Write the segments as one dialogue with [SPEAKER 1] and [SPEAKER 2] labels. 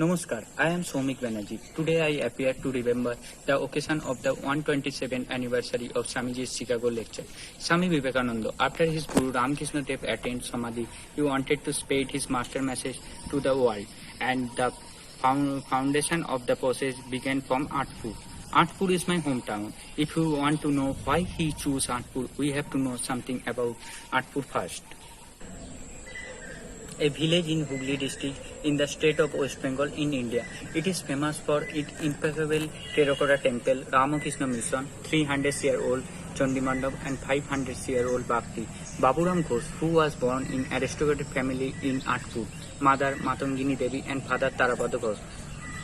[SPEAKER 1] Namaskar, I am Somik Banerjee. Today I appear to remember the occasion of the 127th anniversary of Swamiji's Chicago lecture. Swami Vivekananda, after his Guru Ramakrishna Dev attained Samadhi, he wanted to spread his master message to the world, and the foundation of the process began from Anandpur. Anandpur is my hometown. If you want to know why he chose Anandpur, we have to know something about Anandpur first. A village in Hooghly district in the state of West Bengal in India. It is famous for its impeccable terracotta temple, Ramakrishna Mission, 300-year-old Chandi Mandap and 500-year-old Bhakti. Baburam Ghosh, who was born in aristocratic family in Anandpur, mother Matangini Devi and father Tarapada Ghosh.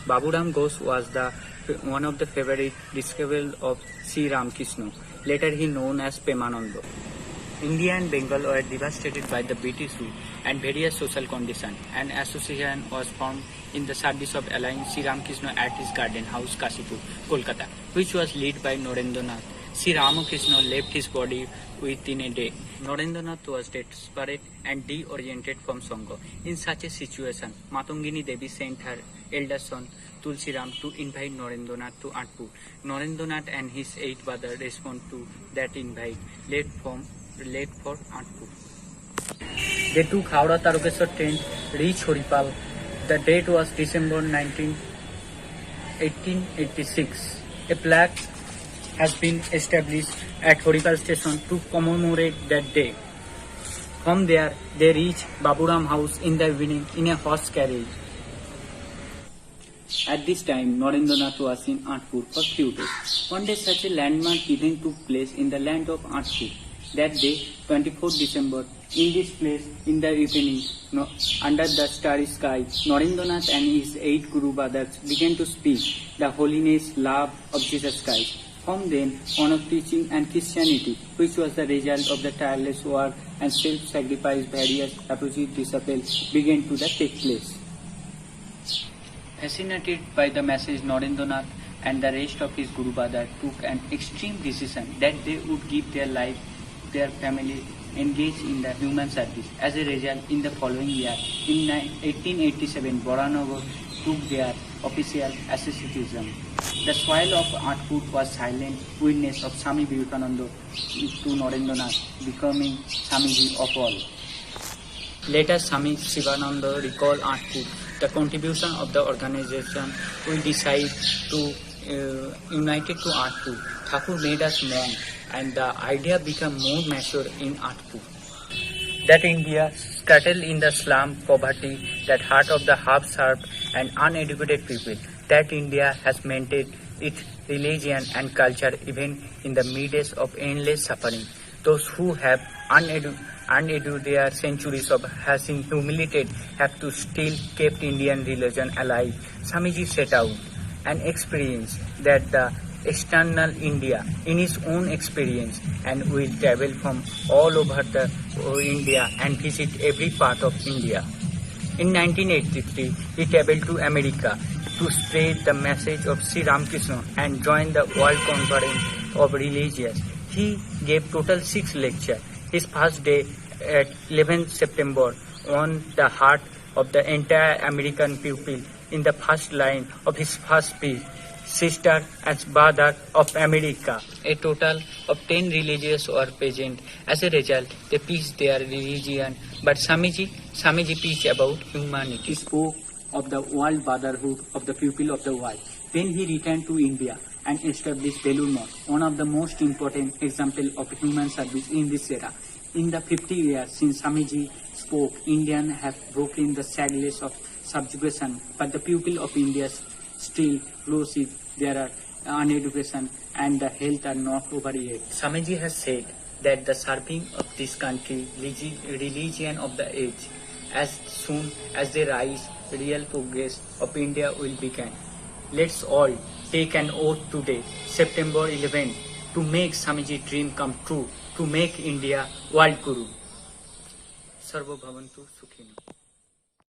[SPEAKER 1] Baburam Ghosh was one of the favorite disciples of Sri Ramakrishna, later he known as Premananda. India and Bengal were devastated by the British rule and various social conditions. An association was formed in the service of allowing Sri Ramakrishna at his garden house, Kashipur, Kolkata, which was led by Narendranath. Sri Ramakrishna left his body within a day. Narendranath was desperate and de-oriented from Sangha. In such a situation, Matangini Devi sent her elder son Tulsiram to invite Narendranath to Anandpur. Narendranath and his 8 brothers responded to that invite, left for Anandpur. They took Howrah Tarokeswar train, reached Horipal. The date was December 19, 1886. A plaque has been established at Horipal station to commemorate that day. From there, they reached Baburam house in the evening in a horse carriage. At this time, Narendranath was in Anandpur for few days. One day, such a landmark event took place in the land of Anandpur. That day, 24th December, in this place, in the evening, under the starry sky, Narendranath and his 8 Guru brothers began to speak the holiness, love of Jesus Christ. From then, on of teaching and Christianity, which was the result of the tireless work and self-sacrifice various apostolic disciples began to take place. Fascinated by the message, Narendranath and the rest of his Guru brothers took an extreme decision that they would give their life, their family, engaged in the human service. As a result, in the following year, in 1887, Boranagar took their official asceticism. The soil of Anandpur was silent witness of Swami Vivekananda to Narendranath, becoming Swamiji of all. Later, Swami Shivananda recalled Anandpur. The contribution of the organization will decide to united to Anandpur. Thakur made us monk, and the idea became more mature in Anandpur. That India, scattered in the slum, poverty, that heart of the half-starved and uneducated people, that India has maintained its religion and culture even in the midst of endless suffering. Those who have uneducated their centuries of having humiliated have to still keep Indian religion alive. Swamiji set out an experience that the external India in his own experience and will travel from all over the India and visit every part of India. In 1983, he traveled to America to spread the message of Sri Ramakrishna and join the World Conference of Religions. He gave total 6 lectures. His first day at 11th September won the heart of the entire American people in the first line of his first speech. Sister and brother of America. A total of 10 religious were present. As a result, they preached their religion. But Swamiji preached about humanity. He spoke of the world brotherhood of the people of the world. Then he returned to India and established Belur Math, one of the most important examples of human service in this era. In the 50 years since Swamiji spoke, Indians have broken the shackles of subjugation, but the people of India still grows if there are uneducation and the health are not over yet. Swamiji has said that the serving of this country, religion of the age, as soon as they rise, real progress of India will begin. Let's all take an oath today, September 11, to make Swamiji dream come true, to make India world guru. Sarva Bhavantu Sukhino.